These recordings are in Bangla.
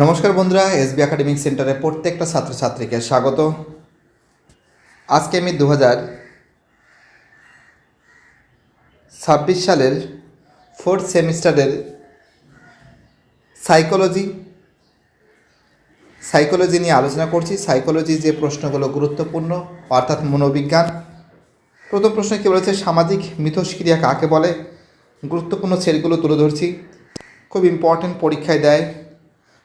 নমস্কার বন্ধুরা, এসবি একাডেমিক সেন্টারে প্রত্যেকটা ছাত্রছাত্রীকে স্বাগত। আজকে আমি 2026 সালের 4th সেমিস্টারের সাইকোলজি নিয়ে আলোচনা করছি। সাইকোলজি যে প্রশ্নগুলো গুরুত্বপূর্ণ, অর্থাৎ মনোবিজ্ঞান। প্রথম প্রশ্ন কী বলেছে, সামাজিক মিথস্ক্রিয়া কাকে বলে? গুরুত্বপূর্ণ সেটগুলো তুলে ধরছি, খুব ইম্পর্টেন্ট, পরীক্ষায় দেয়।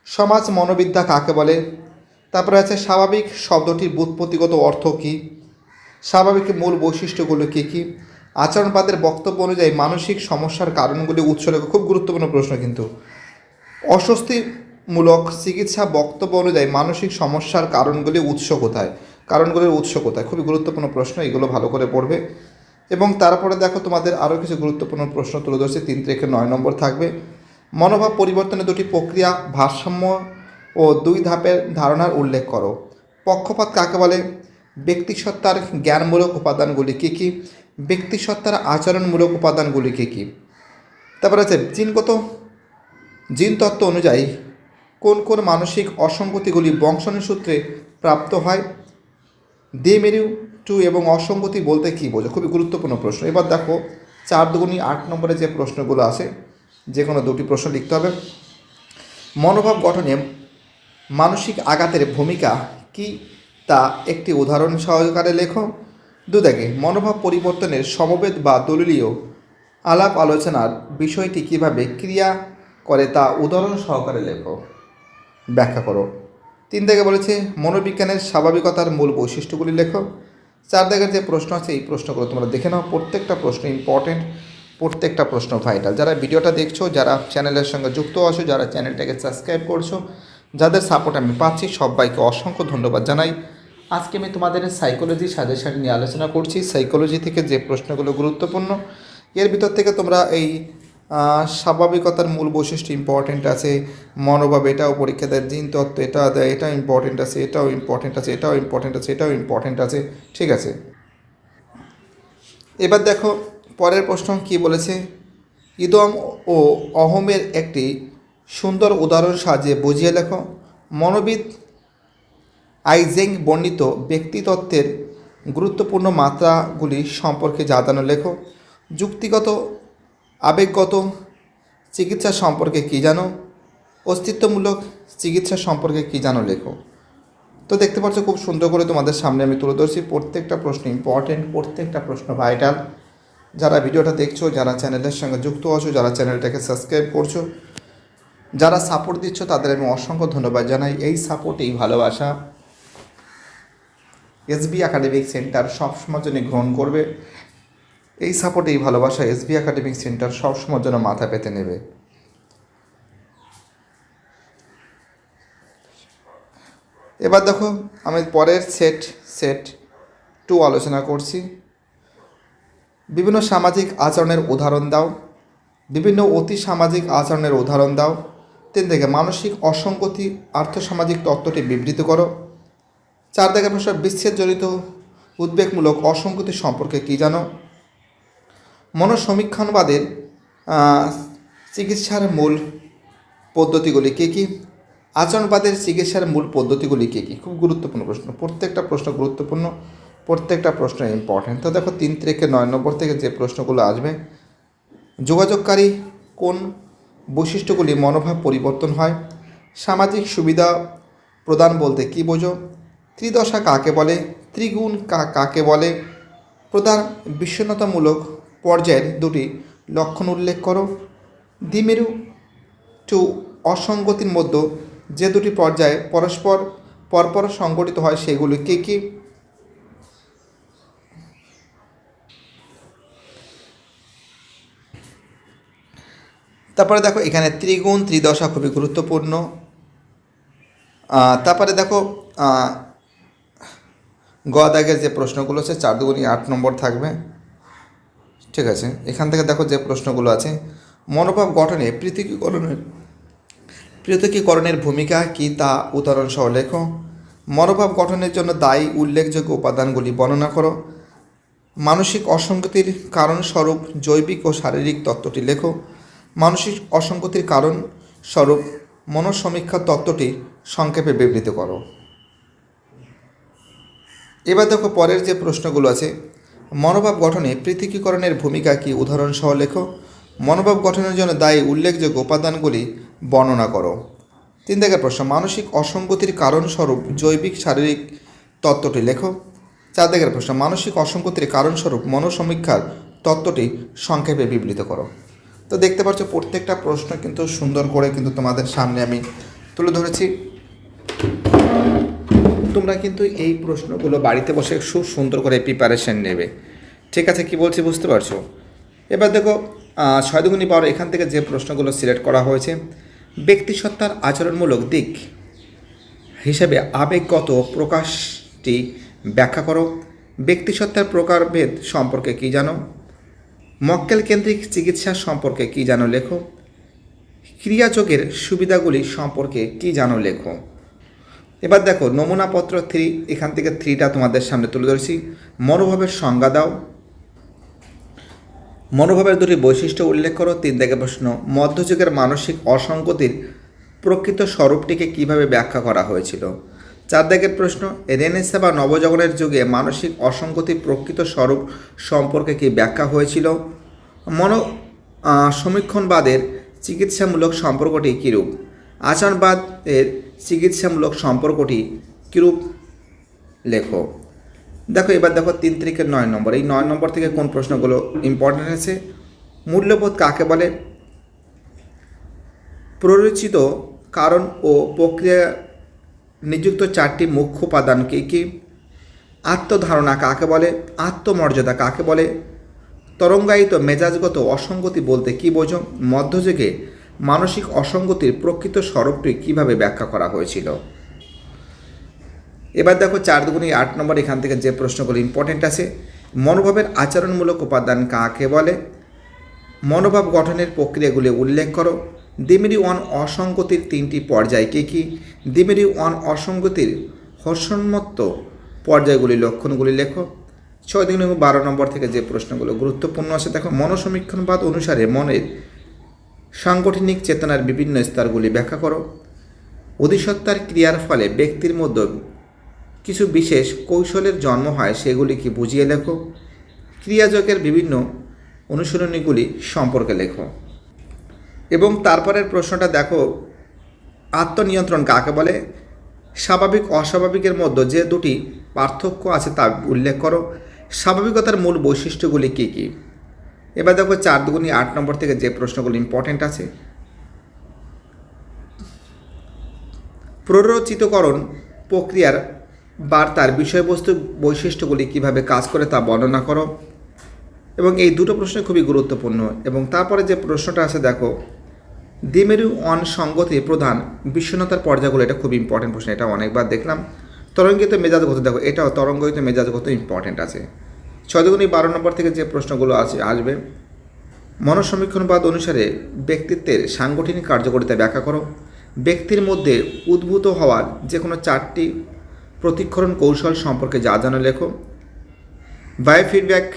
সমাজ মনোবিদ্যা কাকে বলে? তারপরে আছে স্বাভাবিক শব্দটির ব্যুৎপত্তিগত অর্থ কী, স্বাভাবিকের মূল বৈশিষ্ট্যগুলো কী কী, আচরণবাদের বক্তব্য অনুযায়ী মানসিক সমস্যার কারণগুলি উৎস লেখ। খুব গুরুত্বপূর্ণ প্রশ্ন কিন্তু। অস্বস্তিমূলক চিকিৎসা বক্তব্য অনুযায়ী মানসিক সমস্যার কারণগুলি কারণগুলির উৎস কোথায়? খুবই গুরুত্বপূর্ণ প্রশ্ন, এগুলো ভালো করে পড়বে। এবং তারপরে দেখো তোমাদের আরও কিছু গুরুত্বপূর্ণ প্রশ্ন তুলে ধরছে। 3 থেকে 9 নম্বর থাকবে। মনোভাব পরিবর্তনের দুটি প্রক্রিয়া, ভারসাম্য ও 2 ধাপের ধারণার উল্লেখ করো। পক্ষপাত কাকে বলে? ব্যক্তিসত্তার জ্ঞানমূলক উপাদানগুলি কী কী, ব্যক্তিসত্তার আচরণমূলক উপাদানগুলি কী কী। তারপরে আছে জিনতত্ত্ব অনুযায়ী কোন কোন মানসিক অসঙ্গতিগুলি বংশাণু সূত্রে প্রাপ্ত হয়। দেমেরু টু এবং অসঙ্গতি বলতে কী বোঝো? খুবই গুরুত্বপূর্ণ প্রশ্ন। এবার দেখো 4 দুগুণী 8 নম্বরে যে প্রশ্নগুলো আছে, যে কোনো দুটি প্রশ্ন লিখতে হবে। মনোভাব গঠনে মানসিক আঘাতের ভূমিকা কী তা একটি উদাহরণ সহকারে লেখো। 2 দাগে মনোভাব পরিবর্তনের সমবেত বা দলীয় আলাপ আলোচনার বিষয়টি কীভাবে ক্রিয়া করে তা উদাহরণ সহকারে লেখো, ব্যাখ্যা করো। 3 দাগে বলেছে মনোবিজ্ঞানের স্বাভাবিকতার মূল বৈশিষ্ট্যগুলি লেখো। 4 দাগের যে প্রশ্ন আছে এই প্রশ্নগুলো তোমরা দেখে নাও। প্রত্যেকটা প্রশ্ন ইম্পর্টেন্ট, প্রত্যেকটা প্রশ্ন ভাইটাল। যারা ভিডিওটা দেখছো, যারা চ্যানেলের সঙ্গে যুক্ত আছো, যারা চ্যানেলটাকে সাবস্ক্রাইব করছো, যাদের সাপোর্ট আমি পাচ্ছি, সবাইকে অসংখ্য ধন্যবাদ জানাই। আজকে আমি তোমাদের সাইকোলজি সাজেশন নিয়ে আলোচনা করছি। সাইকোলজি থেকে যে প্রশ্নগুলো গুরুত্বপূর্ণ, এর ভিতর থেকে তোমরা এই স্বাভাবিকতার মূল বৈশিষ্ট্য ইম্পর্টেন্ট আছে, মনোভাব এটাও পরীক্ষা দেয়, জিনতত্ত্ব এটা দেয়, এটা ইম্পর্টেন্ট আছে, এটাও ইম্পর্টেন্ট আছে, এটাও ইম্পর্টেন্ট আছে, এটাও ইম্পর্টেন্ট আছে, ঠিক আছে। এবার দেখো পরের প্রশ্ন কি বলেছে, ইদম ও অহমের একটি সুন্দর উদাহরণ সাহায্যে বুঝিয়ে লেখো। মনোবিদ আইজেং বর্ণিত ব্যক্তিতত্ত্বের গুরুত্বপূর্ণ মাত্রাগুলি সম্পর্কে জানানো লেখো। যুক্তিগত আবেগগত চিকিৎসা সম্পর্কে কী জানো, অস্তিত্বমূলক চিকিৎসা সম্পর্কে কী জানো লেখো। তো দেখতে পাচ্ছ খুব সুন্দর করে তোমাদের সামনে আমি তুলে ধরছি। প্রত্যেকটা প্রশ্ন ইম্পর্টেন্ট, প্রত্যেকটা প্রশ্ন ভাইটাল। যারা ভিডিওটা দেখছো, যারা চ্যানেলের সঙ্গে যুক্ত আছো, যারা চ্যানেলটাকে সাবস্ক্রাইব করছো, যারা সাপোর্ট দিচ্ছ, তাদের আমি অসংখ্য ধন্যবাদ জানাই। এই সাপোর্ট, এই ভালোবাসা এসবি একাডেমিক সেন্টার সবসময়ের জন্য গ্রহণ করবে। এই সাপোর্ট, এই ভালোবাসা এসবি একাডেমিক সেন্টার সবসময়ের জন্য মাথা পেতে নেবে। এবার দেখো আমি পরের সেট 2 আলোচনা করছি। বিভিন্ন সামাজিক আচরণের উদাহরণ দাও, বিভিন্ন অতি সামাজিক আচরণের উদাহরণ দাও। 3 থেকে মানসিক অসঙ্গতি আর্থসামাজিক তত্ত্বটি বিবৃত করো। 4 থেকে প্রশ্ন বিচ্ছেদজনিত উদ্বেগমূলক অসঙ্গতি সম্পর্কে কী জানো। মনোসমীক্ষণবাদের চিকিৎসার মূল পদ্ধতিগুলি কী কী, আচরণবাদের চিকিৎসার মূল পদ্ধতিগুলি কী কী। খুব গুরুত্বপূর্ণ প্রশ্ন, প্রত্যেকটা প্রশ্ন গুরুত্বপূর্ণ, প্রত্যেকটা প্রশ্ন ইম্পর্টেন্ট। তো দেখো 3 থেকে 9 নম্বর থেকে যে প্রশ্নগুলো আসবে, যোগাযোগকারী কোন বৈশিষ্ট্যগুলি মনোভাব পরিবর্তন হয়, সামাজিক সুবিধা প্রদান বলতে কী বোঝো, ত্রিদশা কাকে বলে, ত্রিগুণ কাকে বলে, প্রধান বিষণ্ণতামূলক পর্যায়ের 2টি লক্ষণ উল্লেখ করো। দ্বিমেরু টু অসঙ্গতির মধ্যে যে 2টি পর্যায়ে পরপর সংগঠিত হয় সেগুলি কী কী। তারপরে দেখো এখানে ত্রিগুণ ত্রিদশা খুবই গুরুত্বপূর্ণ। তারপরে দেখো গ দাগের যে প্রশ্নগুলো আছে 4 দুগুণী 8 নম্বর থাকবে, ঠিক আছে। এখান থেকে দেখো যে প্রশ্নগুলো আছে, মনোভাব গঠনে পৃথকীকরণের ভূমিকা কী তা উদাহরণসহ লেখো। মনোভাব গঠনের জন্য দায়ী উল্লেখযোগ্য উপাদানগুলি বর্ণনা করো। মানসিক অসঙ্গতির কারণস্বরূপ জৈবিক ও শারীরিক তত্ত্বটি লেখো। মানসিক অসঙ্গতির কারণস্বরূপ মনোসমীক্ষা তত্ত্বটি সংক্ষেপে বিবৃত করো। এবার দেখো পরের যে প্রশ্নগুলো আছে, মনোভাব গঠনে পৃথকীকরণের ভূমিকা কি, উদাহরণসহ লেখো। মনোভাব গঠনের জন্য দায়ী উল্লেখযোগ্য উপাদানগুলি বর্ণনা করো। 3 দাগের প্রশ্ন, মানসিক অসঙ্গতির কারণস্বরূপ জৈবিক শারীরিক তত্ত্বটি লেখো। 4 দাগের প্রশ্ন, মানসিক অসঙ্গতির কারণস্বরূপ মনোসমীক্ষার তত্ত্বটি সংক্ষেপে বিবৃত করো। তো দেখতে পাচ্ছ প্রত্যেকটা প্রশ্ন কিন্তু সুন্দর করে কিন্তু তোমাদের সামনে আমি তুলে ধরেছি। তোমরা কিন্তু এই প্রশ্নগুলো বাড়িতে বসে খুব সুন্দর করে প্রিপারেশন নেবে, ঠিক আছে? কি বলছি বুঝতে পারছো? এবার দেখো 6 দুগুণী 12 এখান থেকে যে প্রশ্নগুলো সিলেক্ট করা হয়েছে, ব্যক্তিসত্তার আচরণমূলক দিক হিসেবে আবেগগত প্রকাশটি ব্যাখ্যা করো। ব্যক্তিসত্তার প্রকারভেদ সম্পর্কে কী জানো? মক্কেল কেন্দ্রিক চিকিৎসা সম্পর্কে কী জানো লেখো। ক্রিয়াযোগের সুবিধাগুলি সম্পর্কে কী জানো লেখো। এবার দেখো নমুনাপত্র 3, এখান থেকে 3টা তোমাদের সামনে তুলে ধরেছি। মনোভাবের সংজ্ঞা দাও। মনোভাবের 2টি বৈশিষ্ট্য উল্লেখ করো। 3 দাগের প্রশ্ন, মধ্যযুগের মানসিক অসঙ্গতির প্রকৃত স্বরূপটিকে কিভাবে ব্যাখ্যা করা হয়েছিল। 4 দাগের প্রশ্ন, রেনেসা বা নবজাগরণের যুগে মানসিক অসঙ্গতির প্রকৃত স্বরূপ সম্পর্কে কি ব্যাখ্যা হয়েছিল। সমীক্ষণবাদের চিকিৎসামূলক সম্পর্কটি কীরূপ। আচরণবাদের চিকিৎসামূলক সম্পর্কটি কীরূপ লেখো। দেখো এবার দেখো 3 থেকে 9 নম্বর, এই 9 নম্বর থেকে কোন প্রশ্নগুলো ইম্পর্টেন্ট আছে। মূল্যবোধ কাকে বলে। প্ররোচিত কারণ ও প্রক্রিয়া নিযুক্ত 4টি মুখ্য উপাদান কী কী। আত্মধারণা কাকে বলে। আত্মমর্যাদা কাকে বলে। তরঙ্গায়িত মেজাজগত অসঙ্গতি বলতে কী বোঝো। মধ্যযুগে মানসিক অসঙ্গতির প্রকৃত স্বরূপটি কীভাবে ব্যাখ্যা করা হয়েছিল। এবার দেখো 4 দুগুণী 8 নম্বর, এখান থেকে যে প্রশ্নগুলো ইম্পর্টেন্ট আছে। মনোভাবের আচরণমূলক উপাদান কাকে বলে। মনোভাব গঠনের প্রক্রিয়াগুলি উল্লেখ করো। দ্বিমেরু 1 অসঙ্গতির 3টি পর্যায় কী কী। দ্বিমেরু 1 অসঙ্গতির হর্ষোন্মত্ত পর্যায়গুলি লক্ষণগুলি লেখো। 6 দুগুণী 12 নম্বর থেকে যে প্রশ্নগুলো গুরুত্বপূর্ণ আছে দেখো। মনোসমীক্ষণবাদ অনুসারে মনের সাংগঠনিক চেতনার বিভিন্ন স্তরগুলি ব্যাখ্যা করো। অধিসত্তার ক্রিয়ার ফলে ব্যক্তির মধ্যে কিছু বিশেষ কৌশলের জন্ম হয়, সেগুলি কি বুঝিয়ে লেখো। ক্রিয়াযোগের বিভিন্ন অনুশীলনীগুলি সম্পর্কে লেখো। এবং তারপরের প্রশ্নটা দেখো, আত্মনিয়ন্ত্রণ কাকে বলে। স্বাভাবিক অস্বাভাবিকের মধ্যে যে 2টি পার্থক্য আছে তা উল্লেখ করো। স্বাভাবিকতার মূল বৈশিষ্ট্যগুলি কী কী। এবার দেখো 4 দুগুণী 8 নম্বর থেকে যে প্রশ্নগুলো ইম্পর্টেন্ট আছে। প্ররোচিতকরণ প্রক্রিয়ার বার্তার বিষয়বস্তু বৈশিষ্ট্যগুলি কীভাবে কাজ করে তা বর্ণনা করো। এবং এই দুটো প্রশ্ন খুবই গুরুত্বপূর্ণ। এবং তারপরে যে প্রশ্নটা আছে দেখো, দ্বিমেরু 1 সংগতির প্রধান বিষণ্ণতার পর্যায়গুলো, এটা খুব ইম্পর্টেন্ট প্রশ্ন, এটা অনেকবার দেখলাম। তরঙ্গিত মেজাজগত দেখো, এটাও তরঙ্গিত মেজাজগত ইম্পর্টেন্ট আছে। 6 দুগুণী 12 নম্বর থেকে যে প্রশ্নগুলো আসবে। মনোসমীক্ষণবাদ অনুসারে ব্যক্তিত্বের সাংগঠনিক কার্যকারিতা ব্যাখ্যা করো। ব্যক্তির মধ্যে উদ্ভূত হওয়ার যে কোনো 4টি প্রতিক্ষরণ কৌশল সম্পর্কে যা জানো লেখো। বায়োফিডব্যাক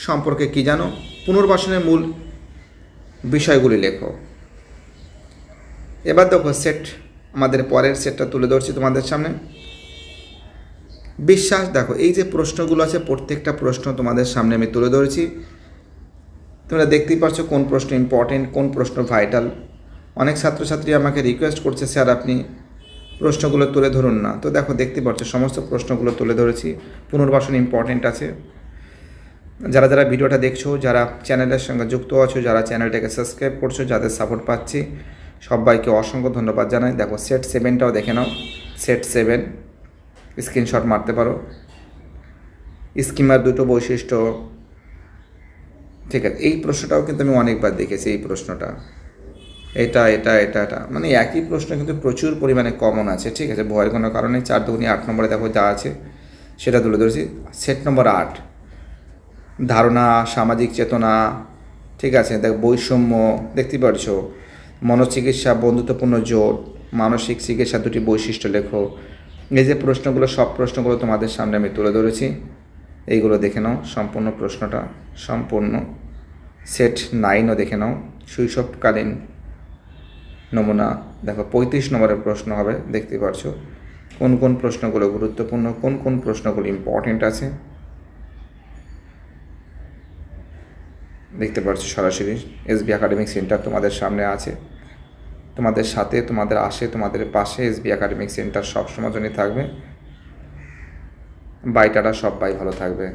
সম্পর্কে কী জানো। পুনর্বাসনের মূল বিষয়গুলি লেখো। এবার দেখো সেট, আমাদের পরের সেটটা তুলে ধরছি তোমাদের সামনে। বিশ্বাস দেখো, এই যে প্রশ্নগুলো আছে প্রত্যেকটা প্রশ্ন তোমাদের সামনে আমি তুলে ধরেছি। তোমরা দেখতেই পাচ্ছ কোন প্রশ্ন ইম্পর্টেন্ট, কোন প্রশ্ন ভাইটাল। অনেক ছাত্রছাত্রী আমাকে রিকোয়েস্ট করছে, স্যার আপনি প্রশ্নগুলো তুলে ধরুন না। তো দেখো দেখতে পাচ্ছ সমস্ত প্রশ্নগুলো তুলে ধরেছি। পুনর্বাসন ইম্পর্টেন্ট আছে। যারা যারা ভিডিওটা দেখছো, যারা চ্যানেলের সঙ্গে যুক্ত আছো, যারা চ্যানেলটাকে সাবস্ক্রাইব করছো, যাদের সাপোর্ট পাচ্ছি, সবাইকে অসংখ্য ধন্যবাদ জানাই। দেখো সেট 7টাও দেখে নাও। সেট 7 স্ক্রিনশট মারতে পারো। স্কিমার 2টো বৈশিষ্ট্য, ঠিক আছে। এই প্রশ্নটাও কিন্তু আমি অনেকবার দেখেছি। এই প্রশ্নটা এটা এটা এটা এটা মানে একই প্রশ্ন কিন্তু প্রচুর পরিমাণে কমন আছে, ঠিক আছে। ভয়ের কোনো কারণে 4 দুগুণী 8 নম্বরে দেখো যা আছে সেটা তুলে ধরেছি। সেট নম্বর 8 ধারণা, সামাজিক চেতনা, ঠিক আছে। দেখো বৈষম্য দেখতে পাচ্ছ। মনোচিকিৎসা, বন্ধুত্বপূর্ণ জোট, মানসিক চিকিৎসা 2টি বৈশিষ্ট্য লেখো। এই যে প্রশ্নগুলো, সব প্রশ্নগুলো তোমাদের সামনে আমি তুলে ধরেছি। এইগুলো দেখে নাও সম্পূর্ণ প্রশ্নটা, সম্পূর্ণ। সেট 9ও দেখে নাও। শৈশবকালীন নমুনা দেখো 35 নম্বরের প্রশ্ন হবে, দেখতে পাচ্ছো কোন কোন প্রশ্নগুলো গুরুত্বপূর্ণ, কোন কোন প্রশ্নগুলো ইম্পর্টেন্ট আছে দেখতে পাচ্ছ। সরাসরি এসবি একাডেমিক সেন্টার তোমাদের সামনে আছে, তোমাদের সাথে, তোমাদের আশে, তোমাদের পাশে এসবি একাডেমিক সেন্টার সবসময় জন্য থাকবে। বাইটারা সবাই ভালো থাকবে।